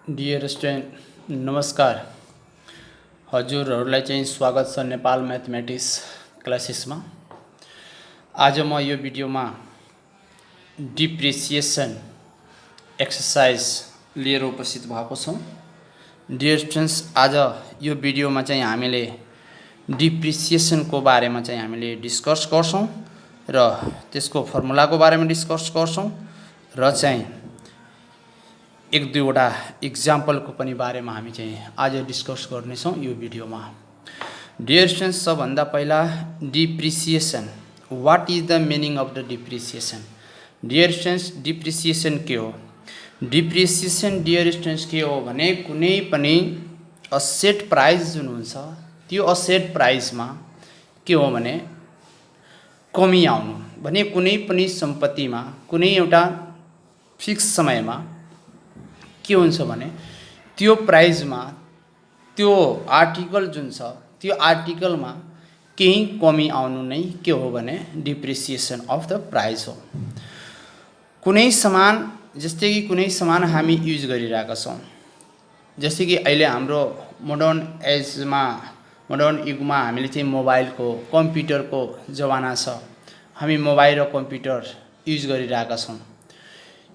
Dear student नमस्कार। हजुरहरूलाई चाहिँ स्वागत छ नेपाल म्याथमेटिक्स क्लासेसमा। आज म यो भिडियोमा डिप्रिसिएसन एक्सरसाइज लिएर उपस्थित भएको छु। डियर स्टुडेन्ट्स, आज यो भिडियोमा चाहिँ हामीले डिप्रिसिएसनको बारेमा चाहिँ हामीले डिस्कस गर्छौं र त्यसको फर्मुलाको बारेमा डिस्कस गर्छौं र चाहिँ एक दुईवटा इक्जाम्पलको पनि बारेमा हामी चाहिँ आज डिस्कस गर्नेछौँ यो भिडियोमा। डियर स्टुडेन्ट्स, सबभन्दा पहिला depreciation, what is the meaning of the depreciation? Dear students, depreciation के हो? डिप्रिसिएसन डियर स्टुडेन्ट्स के हो भने कुनै पनि असेट प्राइस जुन हुन्छ त्यो असेट प्राइसमा के हो भने कमी आउनु भने कुनै पनि सम्पत्तिमा कुनै एउटा फिक्स समयमा के हुन्छ भने त्यो प्राइसमा त्यो आर्टिकल जुन छ त्यो आर्टिकलमा केही कमी आउनु नै के हो भने डिप्रिसिएसन अफ द प्राइस हो। कुनै सामान, जस्तै कि कुनै सामान हामी युज गरिरहेका छौँ, जस्तै कि अहिले हाम्रो मोडर्न युगमा हामीले चाहिँ मोबाइलको कम्प्युटरको जमाना छ, हामी मोबाइल र कम्प्युटर युज गरिरहेका छौँ।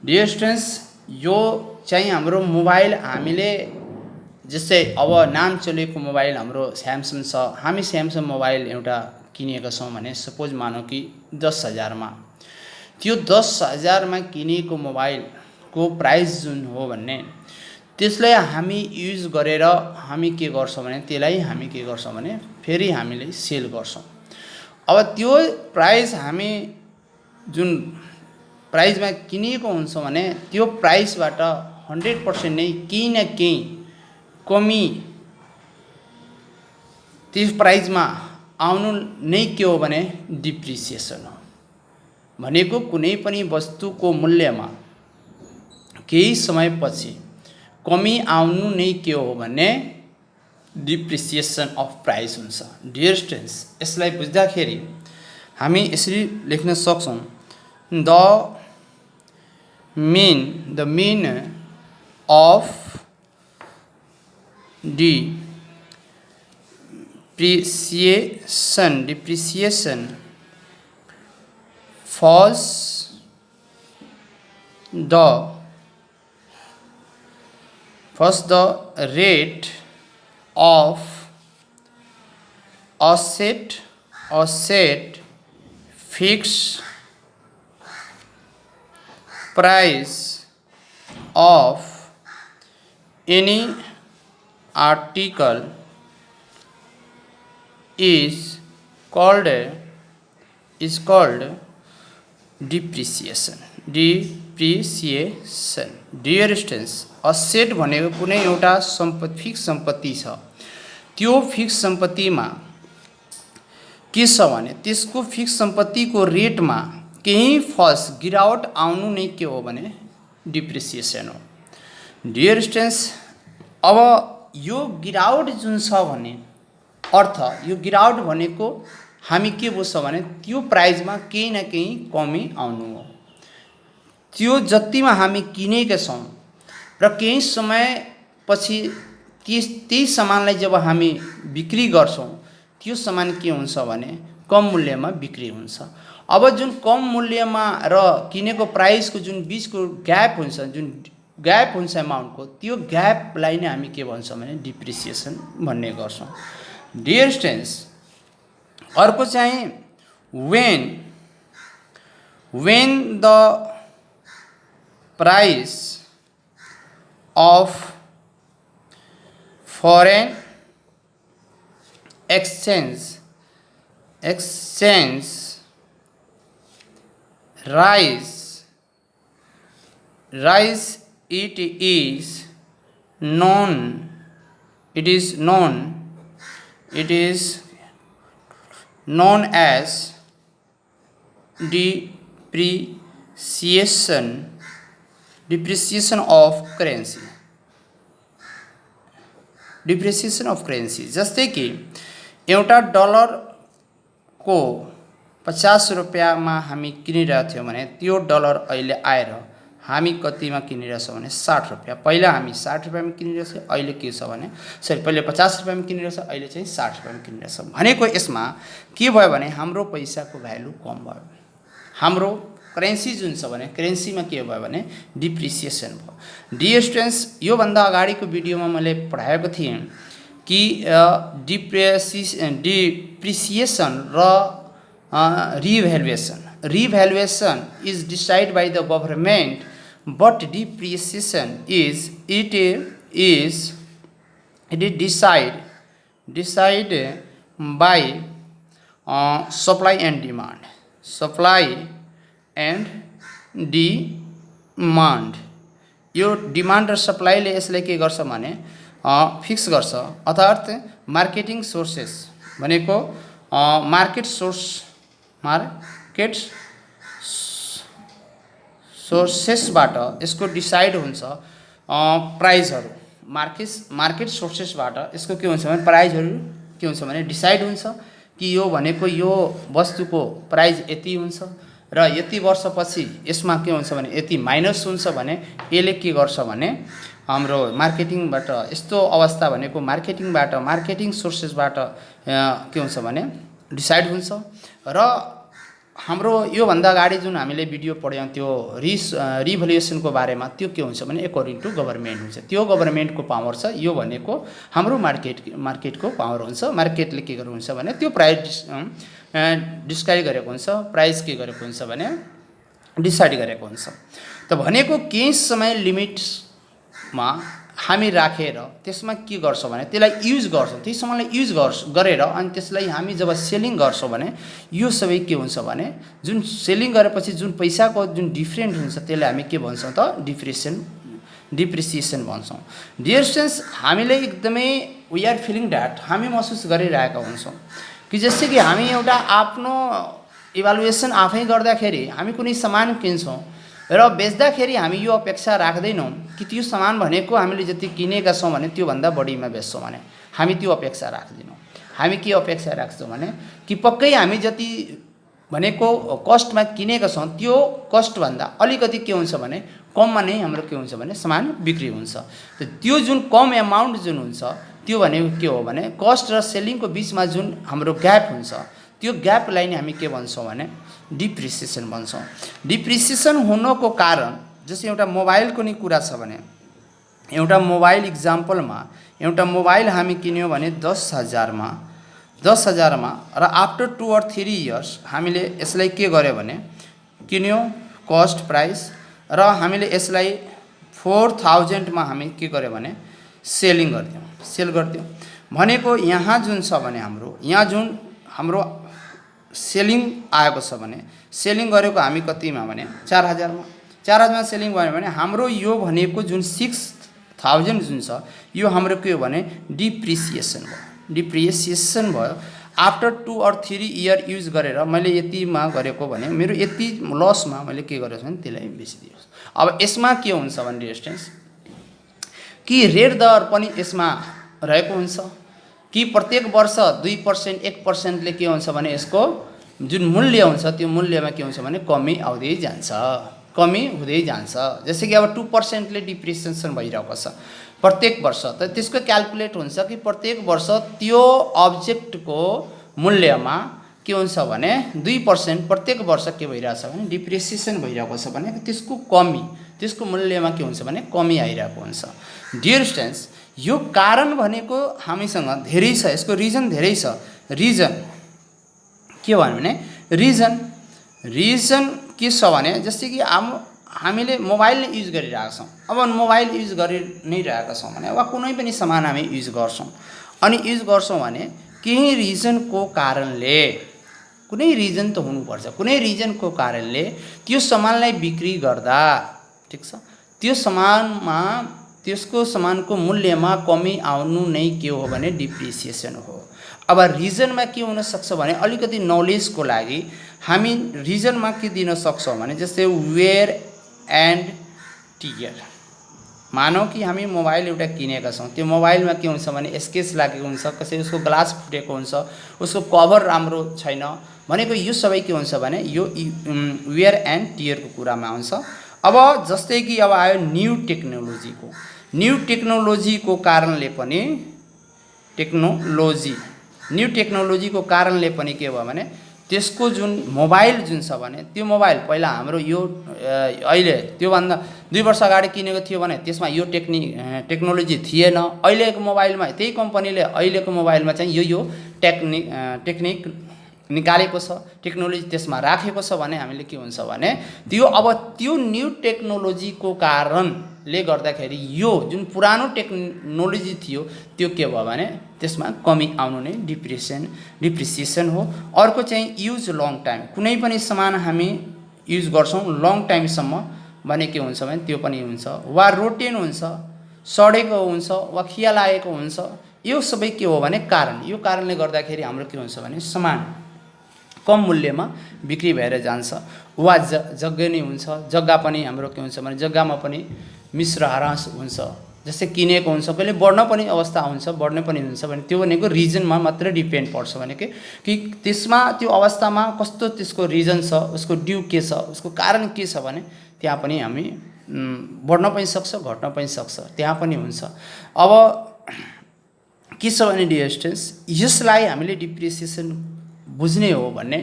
डियर स्टुडेन्ट्स, यो चाहिँ हाम्रो मोबाइल हामीले जस्तै अब नाम चलेको मोबाइल हाम्रो स्यामसङ छ, हामी स्यामसङ मोबाइल एउटा किनेका छौँ भने सपोज मानौँ कि 10,000 मा, त्यो 10,000 मा किनेको मोबाइलको प्राइस जुन हो भन्ने त्यसलाई हामी युज गरेर हामी के गर्छौँ भने त्यसलाई हामी के गर्छौँ भने फेरि हामीले सेल गर्छौँ। अब त्यो प्राइस हामी जुन प्राइसमा किनेको हुन्छ भने त्यो प्राइसबाट 100% नै केही न केही कमी त्यस प्राइसमा आउनु नै के हो भने डिप्रिसिएसन हो। भनेको कुनै पनि वस्तुको मूल्यमा केही समयपछि कमी आउनु नै के हो भने डिप्रिसिएसन अफ प्राइस हुन्छ। डियर स्टुडेन्ट्स, यसलाई बुझ्दाखेरि हामी यसरी लेख्न सक्छौँ, the mean of depreciation falls the rate of asset fixed price of any article is called depreciation. Dear students, asset भनेको कुनै एउटा फिक्स सम्पत्ति छ, त्यो फिक्स सम्पत्तिमा के छ भने त्यसको फिक्स सम्पत्तिको रेटमा केही फल्स गिरावट आउनु नै के हो भने डिप्रिसिएसन हो। डियर स्टुडेन्ट्स, अब यो गिरावट जुन छ भने अर्थ यो गिरावट भनेको हामी के बुझ्छौँ भने त्यो प्राइसमा केही न केही कमी आउनु हो। त्यो जतिमा हामी किनेका छौँ र केही समयपछि त्यही सामानलाई जब हामी बिक्री गर्छौँ त्यो सामान के हुन्छ भने कम मूल्यमा बिक्री हुन्छ। अब जुन कम मूल्यमा र किनेको प्राइसको जुन बीचको ग्याप हुन्छ अमाउन्टको, त्यो ग्यापलाई नै हामी के भन्छौँ भने डिप्रिसिएसन भन्ने गर्छौँ। डियर स्टुडेन्ट्स, अर्को चाहिँ when the price of foreign exchange rise it is known as depreciation of currency. जस्तै कि एउटा डलरको 50 रुपैयाँमा हामी किनिरहेको थियौँ भने त्यो डलर अहिले आएर हामी कतिमा किनिरहेछौँ भने 60 रुपैयाँ। पहिला हामी 60 रुपैयाँमा किनिरहेछौँ, अहिले के छ भने पहिले 50 रुपैयाँमा किनिरहेछ, अहिले चाहिँ 60 रुपैयाँमा किनिरहेछौँ। भनेको यसमा के भयो भने हाम्रो पैसाको भ्यालु कम भयो। हाम्रो करेन्सी जुन छ भने करेन्सीमा के भयो भने डिप्रिसिएसन भयो। डियर स्टुडेन्ट्स, योभन्दा अगाडिको भिडियोमा मैले पढाएको थिएँ कि डिप्रिसिएसन र revaluation is decide by the government, but depreciation is decide by supply and demand. यो डिमान्ड र सप्लाईले यसलाई के गर्छ भने फिक्स गर्छ। अर्थात् मार्केटिङ सोर्सेस भनेको मार्केट सोर्सेसबाट यसको डिसाइड हुन्छ प्राइसहरू। मार्केट सोर्सेसबाट यसको के हुन्छ भने प्राइसहरू के हुन्छ भने डिसाइड हुन्छ कि यो भनेको यो वस्तुको प्राइस यति हुन्छ र यति वर्षपछि यसमा के हुन्छ भने यति माइनस हुन्छ भने यसले के गर्छ भने हाम्रो मार्केटिङबाट यस्तो अवस्था भनेको मार्केटिङ सोर्सेसबाट के हुन्छ भने डिसाइड हुन्छ। र हाम्रो योभन्दा अगाडि जुन हामीले भिडियो पढ्यौँ त्यो रिभ्यालुएसनको बारेमा, त्यो के हुन्छ भने अकर्डिङ टु गभर्नमेन्ट हुन्छ। त्यो गभर्नमेन्टको पावर छ। यो भनेको हाम्रो मार्केटको पावर हुन्छ। मार्केटले के गर्नु हुन्छ भने त्यो प्राइस डिस्क्राइब गरेको हुन्छ, प्राइस के गरेको हुन्छ भने डिसाइड गरेको हुन्छ। त भनेको केही समय लिमिटमा हामी राखेर त्यसमा के गर्छौँ भने त्यसलाई युज गर्छौँ। त्यही समयलाई युज गरेर अनि त्यसलाई हामी जब सेलिङ गर्छौँ भने यो सबै के हुन्छ भने जुन सेलिङ गरेपछि जुन पैसाको जुन डिफ्रेन्ट हुन्छ त्यसलाई हामी के भन्छौँ त डिप्रिसिएसन भन्छौँ। डियर स्टुडेन्ट्स, हामीले एकदमै वी आर फिलिङ द्याट, हामी महसुस गरिरहेका हुन्छौँ कि जस्तै कि हामी एउटा आफ्नो इभ्यालुएसन आफै गर्दाखेरि हामी कुनै सामान किन्छौँ र बेच्दाखेरि हामी यो अपेक्षा राख्दैनौँ कि त्यो सामान भनेको हामीले जति किनेका छौँ भने त्योभन्दा बढीमा बेच्छौँ भने हामी त्यो अपेक्षा राख्दैनौँ। हामी के अपेक्षा राख्छौँ भने कि पक्कै हामी जति भनेको कस्टमा किनेका छौँ त्यो कस्टभन्दा अलिकति के हुन्छ भने कममा नै हाम्रो के हुन्छ भने सामान बिक्री हुन्छ। त त्यो जुन कम एमाउन्ट जुन हुन्छ त्यो भनेको के हो भने कस्ट र सेलिङको बिचमा जुन हाम्रो ग्याप हुन्छ त्यो ग्यापलाई नै हामी के भन्छौँ भने डिप्रिसिएसन भन्छौँ। डिप्रिसिएसन हुनको कारण जस्तै एउटा मोबाइलको नै कुरा छ भने एउटा मोबाइल इक्जाम्पलमा एउटा मोबाइल हामी किन्यौँ भने 10,000मा र आफ्टर 2 or 3 इयर्स हामीले यसलाई के गर्यो भने किन्यौँ कस्ट प्राइस र हामीले यसलाई 4,000मा हामी के गर्यो भने सेल गरिदियौँ। भनेको यहाँ जुन छ भने हाम्रो सेलिङ आएको छ भने सेलिङ गरेको हामी कतिमा भने 4,000मा सेलिङ भयो भने हाम्रो यो भनेको जुन 6,000 जुन छ यो हाम्रो के हो भने डिप्रिसिएसन भयो। आफ्टर 2 or 3 इयर युज गरेर मैले यतिमा गरेको भने मेरो यति लसमा मैले के गरेको छु भने त्यसलाई बेचिदियोस्। अब यसमा के हुन्छ भने डिस्टेन्स कि रेट दर पनि यसमा रहेको हुन्छ कि प्रत्येक वर्ष 2% 1%ले के हुन्छ भने यसको जुन मूल्य हुन्छ त्यो मूल्यमा के हुन्छ भने कमी हुँदै जान्छ। जस्तै कि अब 2%ले डिप्रिसिएसन भइरहेको छ प्रत्येक वर्ष, त त्यसको क्याल्कुलेट हुन्छ कि प्रत्येक वर्ष त्यो अब्जेक्टको मूल्यमा के हुन्छ भने 2% प्रत्येक वर्ष के भइरहेछ भने डिप्रिसिएसन भइरहेको छ भने त्यसको मूल्यमा के हुन्छ भने कमी आइरहेको हुन्छ। डियर स्टुडेन्ट्स, यो कारण भनेको हामीसँग धेरै छ, यसको रिजन धेरै छ। रिजन के भन्यो भने रिजन के छ भने जस्तै कि हामीले मोबाइल नै युज गरिरहेका छौँ। अब मोबाइल युज गरि नै रहेका छौँ भने वा कुनै पनि सामान हामी युज गर्छौँ भने केही रिजनको कारणले, कुनै रिजन त हुनुपर्छ, कुनै रिजनको कारणले त्यो सामानलाई बिक्री गर्दा ठिक छ त्यो त्यसको सामानको मूल्यमा कमी आउनु नै के हो भने डिप्रिसिएसन हो। अब रिजनमा के हुन सक्छ भने अलिकति नलेजको लागि हामी रिजनमा के दिन सक्छौँ भने जस्तै वेयर एन्ड टियर। मानौ कि हामी मोबाइल एउटा किनेका छौँ, त्यो मोबाइलमा के हुन्छ भने स्केच लागेको हुन्छ, कसै उसको ग्लास फुटेको हुन्छ, उसको कभर राम्रो छैन भनेको यो सबै के हुन्छ भने यो वेयर एन्ड टियरको कुरामा आउँछ। अब जस्तै कि अब आयो न्यू टेक्नोलोजीको कारणले पनि न्यू टेक्नोलोजीको कारणले पनि के भयो भने त्यसको जुन मोबाइल जुन छ भने त्यो मोबाइल पहिला हाम्रो यो अहिले त्योभन्दा 2 वर्ष अगाडि किनेको थियो भने त्यसमा यो टेक्नोलोजी थिएन। अहिलेको मोबाइलमा त्यही कम्पनीले अहिलेको मोबाइलमा चाहिँ यो टेक्निक निकालेको छ, टेक्नोलोजी त्यसमा राखेको छ भने हामीले के हुन्छ भने त्यो न्यू टेक्नोलोजीको कारणले गर्दाखेरि यो जुन पुरानो टेक्नोलोजी थियो त्यो के भयो भने त्यसमा कमी आउनु नै डिप्रिसिएसन हो। अर्को चाहिँ युज लङ टाइम, कुनै पनि सामान हामी युज गर्छौँ लङ टाइमसम्म भने के हुन्छ भने त्यो पनि हुन्छ, वा रोटेन हुन्छ, सडेको हुन्छ, वा खिया लागेको हुन्छ। यो सबै के हो भने कारण, यो कारणले गर्दाखेरि हाम्रो के हुन्छ भने सामान कम मूल्यमा बिक्री भएर जान्छ, वा जग्गा नै हुन्छ, जग्गा पनि हाम्रो के हुन्छ भने जग्गामा पनि मिश्र ह्रास हुन्छ। जस्तै किनेको हुन्छ कहिले बढ्न पनि अवस्था हुन्छ, बढ्ने पनि हुन्छ भने त्यो भनेको रिजनमा मात्र डिपेन्ड पर्छ भनेको कि त्यसमा त्यो अवस्थामा कस्तो त्यसको रिजन छ, उसको ड्यू के छ, उसको कारण के छ भने त्यहाँ पनि हामी बढ्न पनि सक्छ, घट्न पनि सक्छ, त्यहाँ पनि हुन्छ। अब के छ भने डियर स्टुडेन्ट्स, यसलाई हामीले डिप्रिसिएसन बुझ्ने हो भने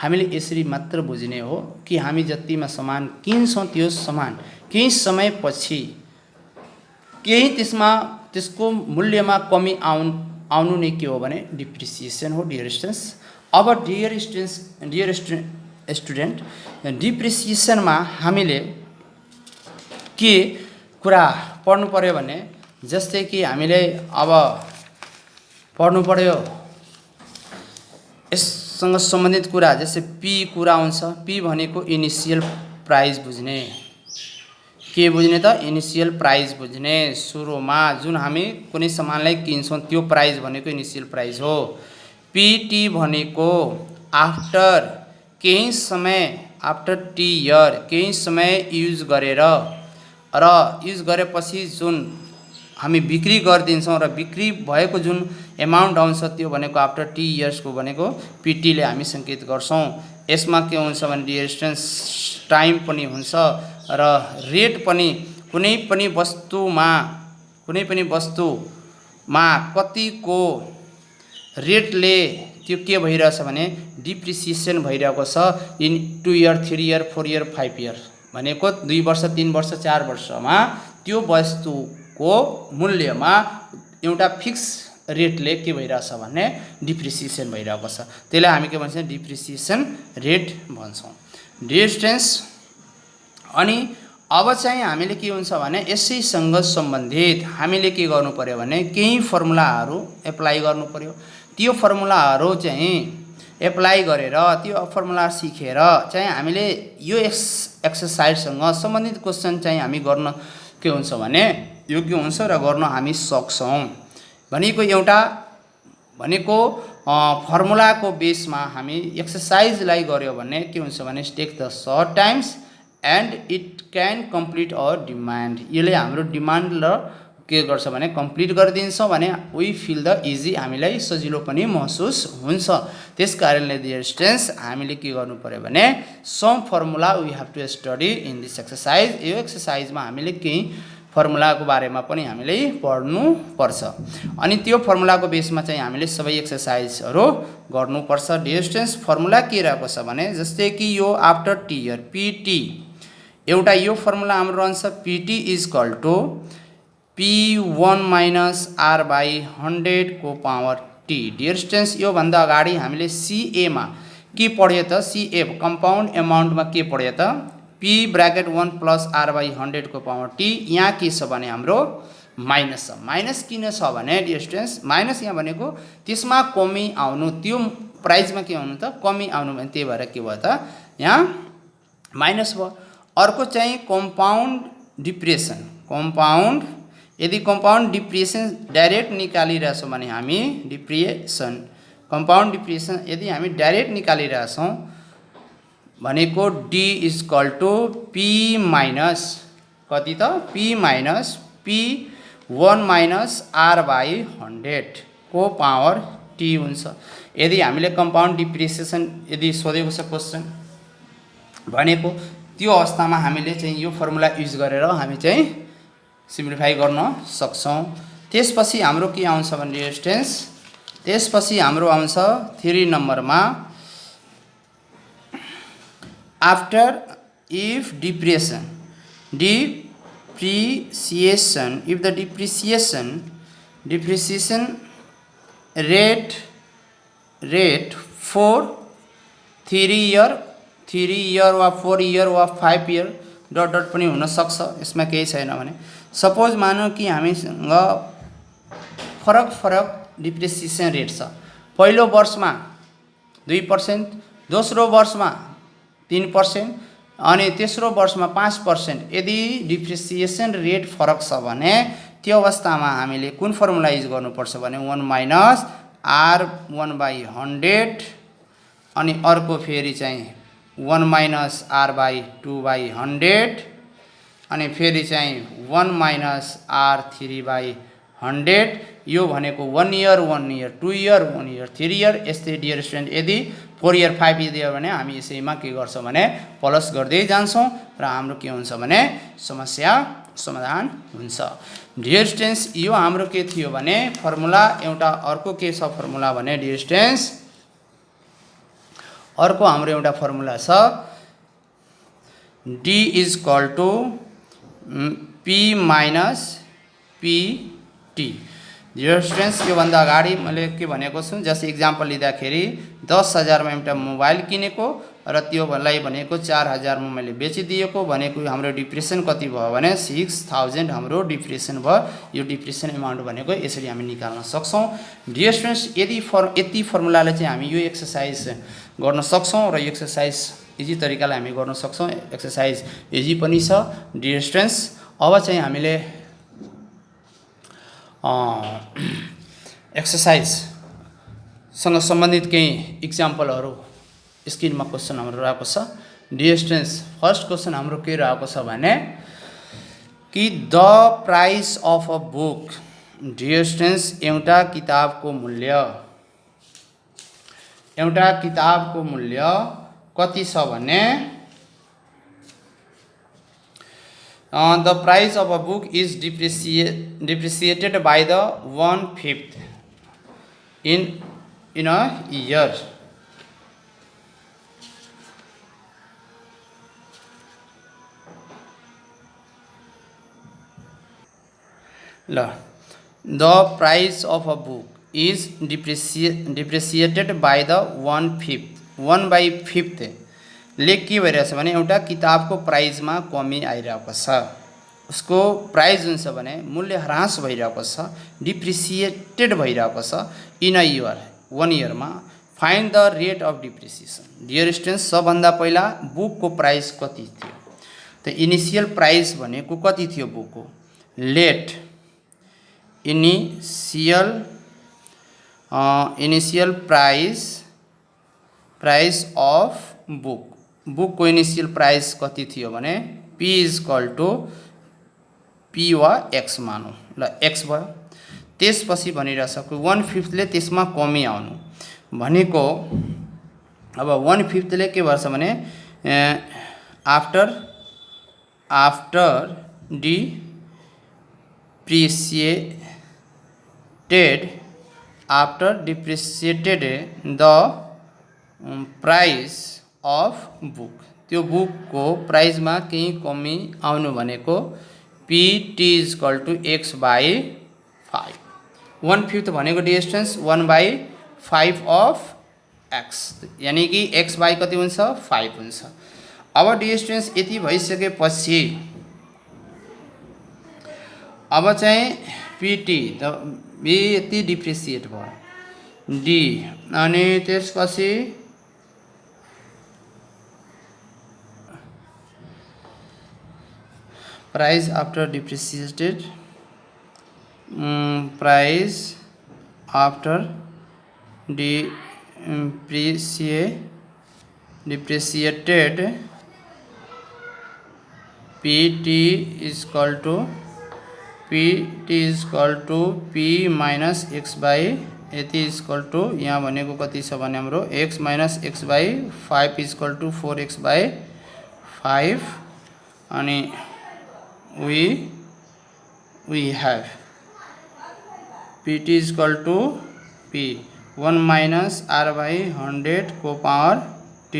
हामीले यसरी मात्र बुझ्ने हो कि हामी जतिमा सामान किन्छौँ त्यो सामान केही समयपछि केही त्यसको मूल्यमा कमी आउनु नै के हो भने डिप्रिसिएसन हो डियर स्टुडेन्ट्स। अब डियर स्टुडेन्ट डिप्रिसिएसनमा हामीले के कुरा पढ्नु पर्यो भने जस्तै कि हामीले अब पढ्नु पर्यो यससँग सम्बन्धित कुरा, जस्तै पी कुरा हुन्छ। पी भनेको इनिसियल प्राइस बुझ्ने, के बुझ्ने त इनिसियल प्राइस बुझ्ने, सुरुमा जुन हामी कुनै सामानलाई किन्छौँ त्यो प्राइस भनेको इनिसियल प्राइस हो। पीटी भनेको आफ्टर केही समय, आफ्टर टी इयर केही समय युज गरेपछि जुन हामी बिक्री गरिदिन्छौँ र बिक्री भएको जुन एमाउन्ट आउँछ त्यो भनेको आफ्टर टी इयर्सको भनेको पीटीले हामी सङ्केत गर्छौँ। यसमा के हुन्छ भने डियर स्टुडेन्ट्स टाइम पनि हुन्छ र रेट पनि कुनै पनि वस्तुमा कतिको रेटले त्यो के भइरहेछ भने डिप्रिसिएसन भइरहेको छ in 2 year 3 year 4 year 5 year भनेको 2 वर्ष 3 वर्ष 4 वर्षमा त्यो वस्तुको मूल्यमा एउटा फिक्स रेटले के भइरहेछ भने डिप्रिसिएसन भइरहेको छ। त्यसलाई हामी के भन्छौँ डिप्रिसिएसन रेट भन्छौँ डियर स्टुडेन्ट्स। अनि अब चाहिँ हामीले के हुन्छ भने यसैसँग सम्बन्धित हामीले के गर्नु पर्यो भने केही फर्मुलाहरू एप्लाई गर्नु पर्यो। त्यो फर्मुलाहरू चाहिँ एप्लाई गरेर त्यो फर्मुला सिकेर चाहिँ हामीले यो एक्सर्साइजसँग सम्बन्धित क्वेसन चाहिँ हामी गर्न के हुन्छ भने योग्य हुन्छ र गर्न हामी सक्छौँ। भनेको फर्मुलाको बेसमा हामी एक्सर्साइजलाई गर्यो भने के हुन्छ भने take the short times and it can complete our demand. यसले हाम्रो डिमान्ड र के गर्छ भने कम्प्लिट गरिदिन्छ भने वी फिल द इजी, हामीलाई सजिलो पनि महसुस हुन्छ। त्यस कारणले डियर स्टुडेन्ट्स हामीले के गर्नु पर्यो भने some formula we have to study in this exercise. यो एक्सर्साइजमा हामीले केही फर्मुलाको बारेमा पनि हामीले पढ्नु पर्छ अनि त्यो फर्मुलाको बेसमा चाहिँ हामीले सबै एक्सर्साइजहरू गर्नुपर्छ डियर स्टुडेन्ट्स। फर्मुला के रहेको छ भने जस्तै कि यो आफ्टर टी इयर पीटी एउटा यो फर्मुला हाम्रो रहन्छ PT is equal to P1 minus R by 100 को पावर टी। डियर स्टुडेन्ट्स योभन्दा अगाडि हामीले सीएमा के पढ्यो त, सीए कम्पाउन्ड एमाउन्टमा के पढ्यो त P bracket 1 plus R by 100 को पावर टी। यहाँ के छ भने हाम्रो माइनस छ। माइनस किन छ भने डियर स्टुडेन्ट्स माइनस यहाँ भनेको त्यसमा कमी आउनु, त्यो प्राइसमा के आउनु त कमी आउनु भने त्यही भएर के भयो त यहाँ माइनस भयो। अर्को चाहिँ कम्पाउन्ड डिप्रेसन। यदि कम्पाउन्ड डिप्रेसन डाइरेक्ट निकालिरहेछौँ भने हामी कम्पाउन्ड डिप्रेसन यदि हामी डाइरेक्ट निकालिरहेछौँ भनेको D is equal to P minus कति त P minus P1 minus R by 100 को पावर टी हुन्छ। यदि हामीले कम्पाउन्ड डिप्रिसिएसन यदि सोधेको छ क्वेसन भनेको त्यो अवस्थामा हामीले चाहिँ यो फर्मुला युज गरेर हामी चाहिँ सिम्प्लिफाई गर्न सक्छौं। त्यसपछि हाम्रो के आउँछ भने डियर स्टुडेन्ट्स, त्यसपछि हाम्रो आउँछ 3 नम्बरमा after if depreciation if the depreciation rate for 3 year वा 4 year वा 5 year डट डट पनि हुन सक्छ। यसमा केही छैन भने सपोज मानौं कि हामीसँग फरक डिप्रिसिएसन रेट छ। पहिलो वर्षमा 2%, दोस्रो वर्षमा 3% अनि तेस्रो वर्षमा 5%। यदि डिप्रिसिएसन रेट फरक छ भने त्यो अवस्थामा हामीले कुन फर्मुला युज गर्नुपर्छ भने 1 माइनस R1/100 अनि अर्को फेरि चाहिँ 1 माइनस R/2/100 अनि फेरि चाहिँ 1 माइनस R3/100। यो भनेको 1 year 1 year 2 year 1 year 3 year. यस्तै डियर स्टुडेन्ट यदि 4 इयर 5 इयर भने हामी यसैमा के गर्छौं भने प्लस गर्दै जान्छौं र हाम्रो के हुन्छ भने समस्या समाधान हुन्छ। डियर स्टुडेन्ट्स यो हाम्रो के थियो भने फर्मुला। एउटा अर्को के छ फर्मुला भने डियर स्टुडेन्ट्स अर्को हाम्रो एउटा फर्मुला छ D = P minus PT। Dear students यो भन्दा अगाडि मैले के भनेको छु, जस्तै एक्जाम्पल लिँदाखेरि 10,000 मा एउटा मोबाइल किनेको र त्योलाई भनेको 4,000 मा मैले बेचिदिएको भनेको हाम्रो डिप्रिसिएसन कति भयो भने 6,000 हाम्रो डिप्रिसिएसन भयो। यो डिप्रिसिएसन अमाउन्ट भनेको यसरी हामी निकाल्न सक्छौं। डियर स्टुडेन्ट्स यति फर्मुलाले चाहिँ हामी यो एक्सरसाइज गर्न सक्छौं र यो एक्सरसाइज इजी तरिकाले हामी गर्न सक्छौं। एक्सरसाइज इजी पनि छ डियर स्टुडेन्ट्स। अब चाहिँ हामीले एक्सरसाइज सँग सम्बन्धित केही इक्जाम्पलहरु स्क्रिनमा क्वेशन हाम्रो रहेको छ। डियर स्टुडेन्ट्स फर्स्ट क्वेशन हाम्रो के रहेको छ भने कि the price of a book. Dear students एउटा किताबको मूल्य कति छ भने the price of a book is depreciated by the 1/5 in a year। The price of a book is depreciated by the 1/5 ले के भइरहेछ भने एउटा किताबको प्राइसमा कमी आइरहेको छ। उसको प्राइस जुन छ भने मूल्य ह्रास भइरहेको छ, डिप्रिसिएटेड भइरहेको छ इन अ इयर 1 इयरमा। Find the rate of depreciation. Dear students सबभन्दा पहिला बुकको प्राइस कति थियो त इनिशियल प्राइस भनेको कति थियो बुकको। Let initial price of book को इनिशियल प्राइस कति थियो भने P = P वा X मानौं ल X भयो। त्यसपछि भनिरहेछ 1/5 ले त्यसमा कमी आउनु भनेको अब 1/5 ले के भन्छ भने after depreciated the price of book। त्यो बुक को प्राइस में केही कमी आउनु भनेको PT = X/5। 1/5 भनेको डियर स्टुडेन्ट्स 1/5 of X यानी कि X by कति हुन्छ 5 हुन्छ। अब डियर स्टुडेन्ट्स यति भइसकेपछि अब चाहिँ PT त यति डिप्रिसिएट भयो D अनि त्यसपछि price after depreciated price after depreciated PT = P minus X/, यहाँ भनेको कति छ भने हाम्रो X - X/5 = 4X/5 5 अनि we have pt is equal to p 1 minus r by 100 को पावर t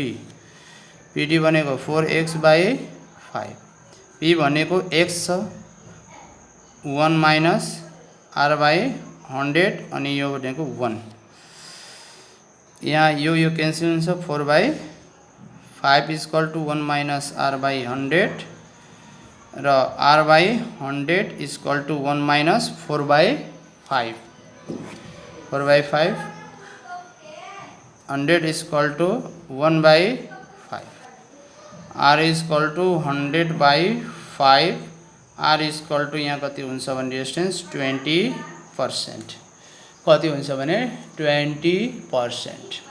pt भनेको 4x by 5 p भनेको x छ 1 minus r by 100 अनि यो भनेको 1 यहाँ यो क्यान्सल हुन्छ 4 by 5 is equal to 1 minus r by 100 र r by 100 is equal to 1 minus 4 by 5 4 by 5 100 is equal to 1 by 5 r is equal to 100 by 5 r is equal to यहाँ कति हुन्छ भने डिस्टेन्स 20% कति हुन्छ भने 20%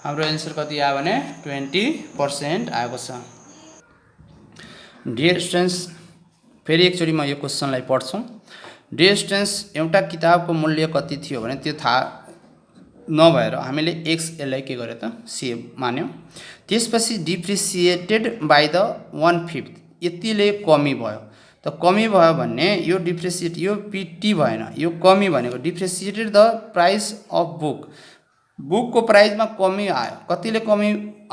हाम्रो आन्सर कति आयो भने 20% आएको छ डिस्टेन्स फेरि एकचोटि म यो क्वेशनलाई पढ्छु डिस्टेन्स एउटा किताबको मूल्य कति थियो भने त्यो थाहा नभएर हामीले x यसलाई के गर्यो त c मान्यो त्यसपछि डिप्रिसिएटेड बाइ द 1/5 यतिले कमी भयो त कमी भयो भन्ने यो डिप्रिसिएट यो pt भएन यो कमी भनेको डिप्रिसिएटेड द प्राइस अफ बुकको प्राइसमा कमी आयो कतिले कमी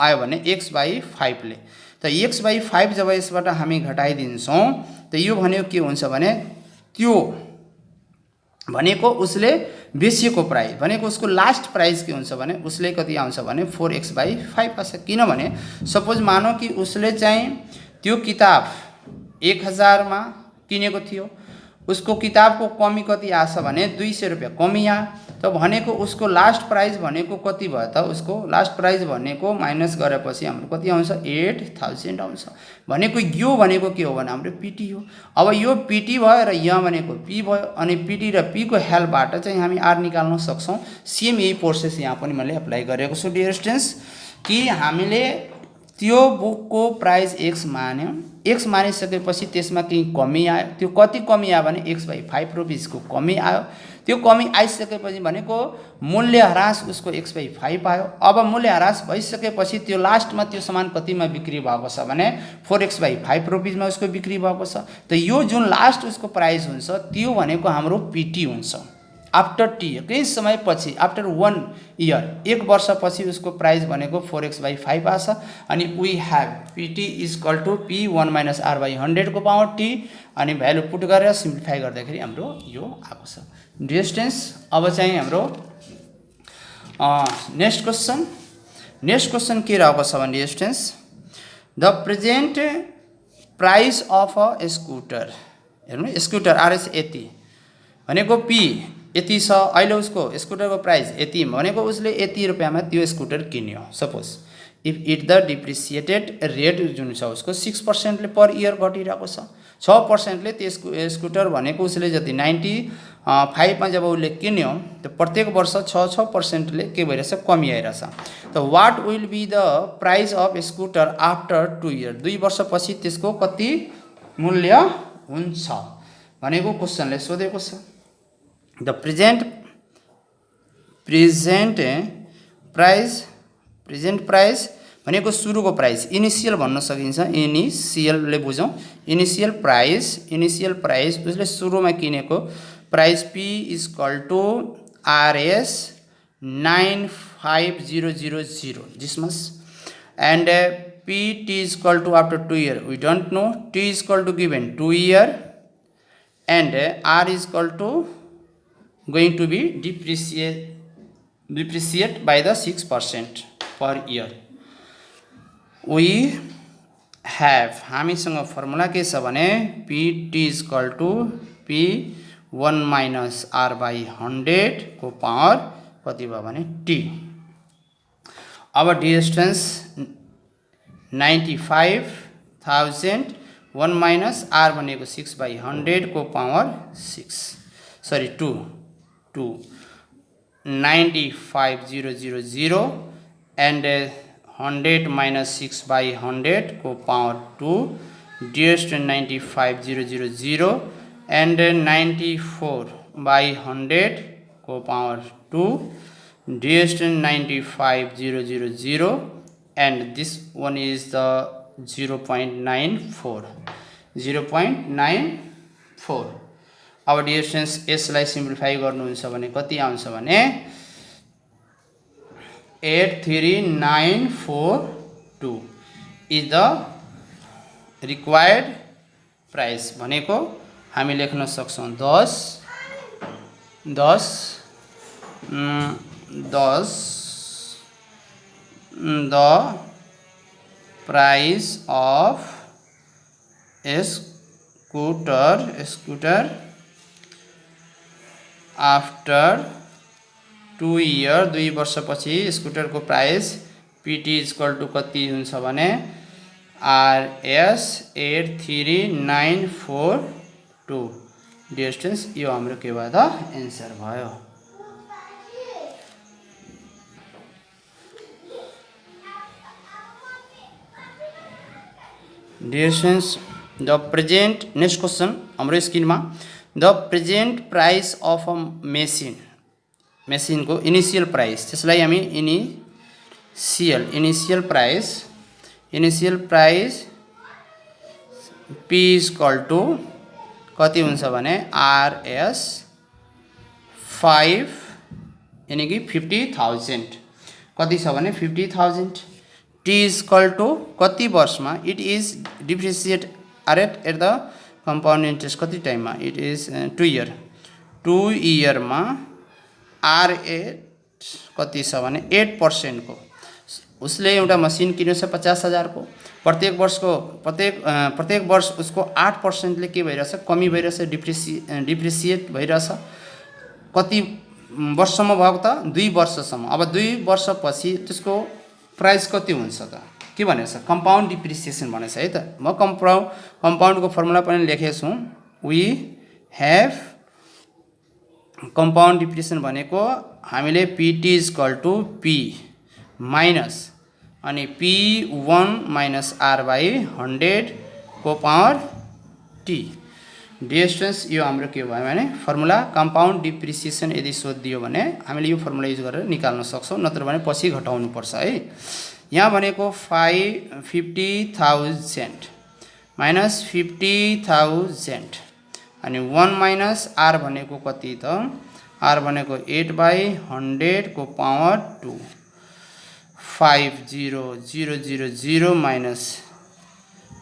आयो भने x by 5 ले त x by 5 जब यसबाट हामी घटाइदिन्छौँ त यो भनेको के हुन्छ भने त्यो भनेको उसले बेचेको प्राइस भनेको उसको लास्ट प्राइस के हुन्छ भने उसले कति आउँछ भने 4x by 5 आउँछ किनभने सपोज मानौ कि उसले चाहिँ त्यो किताब 1000 मा किनेको थियो उसको किताबको कमी कति आछ भने 200 रुपैयाँ कमी आयो त भनेको उसको लास्ट प्राइस भनेको कति भयो त उसको लास्ट प्राइस भनेको माइनस गरेपछि हाम्रो कति आउँछ 8000 आउँछ भनेको यो भनेको के हो भने हाम्रो पीटी हो अब यो पीटी भयो र यहाँ भनेको पी भयो अनि पीटी र पी को हेल्पबाट चाहिँ हामी आर निकाल्न सक्छौं सेम यही प्रोसेस यहाँ पनि मैले अप्लाई गरेको छु डियर स्टुडेन्ट्स कि हामीले त्यो बुकको प्राइस x मान्यो x मानिसकेपछि त्यसमा केही कमी आयो त्यो कति कमी आयो भने x by 5 रुपैयाँ को कमी आयो त्यो कमी आइसकेपछि भनेको मूल्य ह्रास उसको x by 5 आयो अब मूल्य ह्रास भइसकेपछि त्यो लास्टमा त्यो सामान कतिमा बिक्री भएको छ भने 4x by 5 रुपैयाँमा उसको बिक्री भएको छ त यो जुन लास्ट उसको प्राइस हुन्छ त्यो भनेको हाम्रो पीटी हुन्छ आफ्टर टी केही समय पछि आफ्टर 1 इयर 1 वर्ष पछि उसको प्राइस भनेको 4x by 5 आछ अनि we have pt is equal to p1 minus r by 100 को पावर t अनि भ्यालु पुट गरेर सिम्प्लिफाई गर्दाखेरि हाम्रो यो आएको छ डिस्टेन्स अब चाहिँ हाम्रो नेक्स्ट क्वेशन के रहेको छ भने distance the present price of a scooter हेर्नु स्कुटर आरएस यति भनेको p यति छ अहिले उसको स्कुटरको प्राइस यति भनेको उसले यति रुपैयाँमा त्यो स्कुटर किन्यो suppose if it the depreciated rate जुन छ उसको 6% ले पर इयर घटिरहेको छ 6% ले त्यसको स्कुटर भनेको उसले जति 95 मा जब उसले किन्यो त प्रत्येक वर्ष 6% ले के भइरहेछ कमी आइरहेछ त what will be the price of scooter after 2 year 2 वर्षपछि त्यसको कति मूल्य हुन्छ भनेको क्वेशनले सोधेको छ द प्रेजेन्ट प्राइस भनेको सुरुको प्राइस इनिशियल भन्न सकिन्छ इनिशियल ले बुझौं इनिशियल प्राइस उसले सुरुमा किनेको price p is equal to rs 95000 जिसमस and pt is equal to after 2 year we don't know t is equal to given 2 year and r is equal to going to be depreciate by the 6% per year we have हामीसँग formula के छ भने pt is equal to p1 minus r by 100 को power कति भयो भने t अब distance 95000 1 minus r भनेको 6 by 100 को power 6 sorry 2 95000 and 100 minus 6 by 100 को पावर 2 डिस्टेन्स 95000 and 94 by 100 को power 2 distance 95000 and this one is the 0.94 अब डियर स्टुडेन्ट्स यसलाई सिम्प्लिफाई गर्नुहुन्छ भने कति आउँछ भने 83942 इज द रिक्वायर्ड प्राइस भनेको हामी लेख्न सक्छौं 10 the price of scooter after 2 year 2 वर्षपछि स्कुटरको प्राइस पीटी इक्वल टु कति हुन्छ भने RS 83942 डियर स्टुडेन्ट्स यो हाम्रो के भयो त एन्सर भयो। Dear students the present next question हाम्रो स्क्रिनमा the present price of a machine को इनिशियल प्राइस त्यसलाई हामी initial price P equal to कति हुन्छ भने RS 5 यानी कि 50,000 कति छ भने 50,000 T इक्वल टु कति वर्षमा it is depreciate at the compound interest कति टाइममा इट इज 2 इयर मा R8 कति छ भने 8% को उसले एउटा मसिन किन्यो छ 50,000 को प्रत्येक वर्ष उसको 8% ले के भइरहेछ कमी भइरहेछ डिप्रिसिएट भइरहेछ कति वर्षसम्म भएको त 2 वर्षसम्म। अब 2 वर्षपछि त्यसको प्राइस कति हुन्छ त के भनेछ कम्पाउन्ड डिप्रिसिएसन भनेछ है त। म कम्पाउन्डको फर्मुला पनि लेखेको छु वी हैव कम्पाउन्ड डिप्रिसिएसन भनेको हामीले PT equal to P minus अनि P1 माइनस R बाई 100 को पावर T। डियर स्टुडेन्ट्स यो हाम्रो के भयो भने फर्मुला कम्पाउन्ड डिप्रिसिएसन यदि सोधिदियो भने हामीले यो फर्मुला युज गरेर निकाल्न सक्छौं नत्र भने पछि घटाउनु पर्छ है। यहाँ भनेको 50,000 माइनस 50,000 अनि 1 माइनस R भनेको कति त R भनेको 8/100 को पावर 2 50,000 माइनस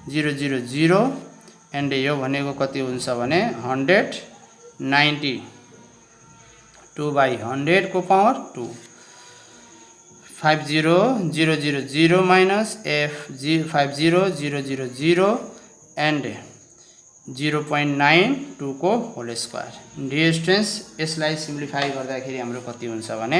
000 एन्ड यो भनेको कति हुन्छ भने 190 2/100 को पावर 2 50,000 माइनस F50,000 एन्ड 0.92 को होल स्क्वायर। डियर स्टुडेन्ट्स यसलाई सिम्प्लिफाई गर्दाखेरि हाम्रो कति हुन्छ भने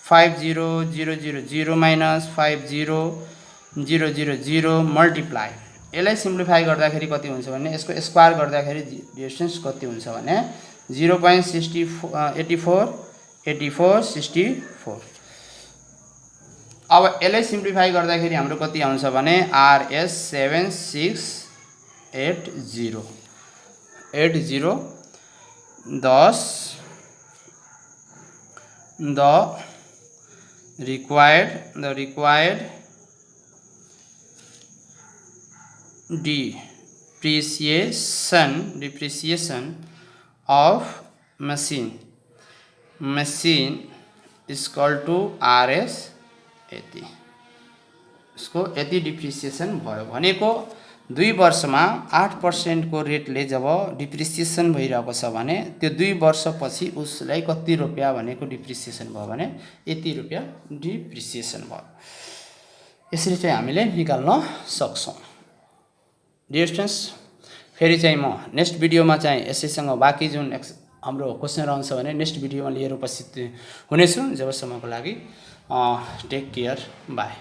50,000 माइनस 50,000 मल्टिप्लाई यसलाई सिम्प्लिफाई गर्दाखेरि कति हुन्छ भने यसको स्क्वायर गर्दाखेरि डियर स्टुडेन्ट्स कति हुन्छ भने 0.84 अब यसलाई सिम्प्लिफाई गर्दाखेरि हाम्रो कति आउँछ भने RS 7680 10 the required depreciation of machine is equal to RS 80 इसको यति डिप्रिसिएसन भयो भनेको 2 वर्षमा 8% को रेटले जब डिप्रिसिएसन भइरहेको छ भने त्यो 2 वर्षपछि उसलाई कति रुपैयाँ भनेको डिप्रिसिएसन भयो भने यति रुपैयाँ डिप्रिसिएसन भयो। यसरी चाहिँ हामीले निकाल्न सक्छौं। डियर स्टुडेन्ट्स फेरि चाहिँ म नेक्स्ट भिडियोमा चाहिँ यसैसँग बाँकी जुन हाम्रो क्वेशन आउँछ भने नेक्स्ट भिडियोमा लिएर उपस्थित हुनेछु। जबसम्मको लागि टेक केयर बाई।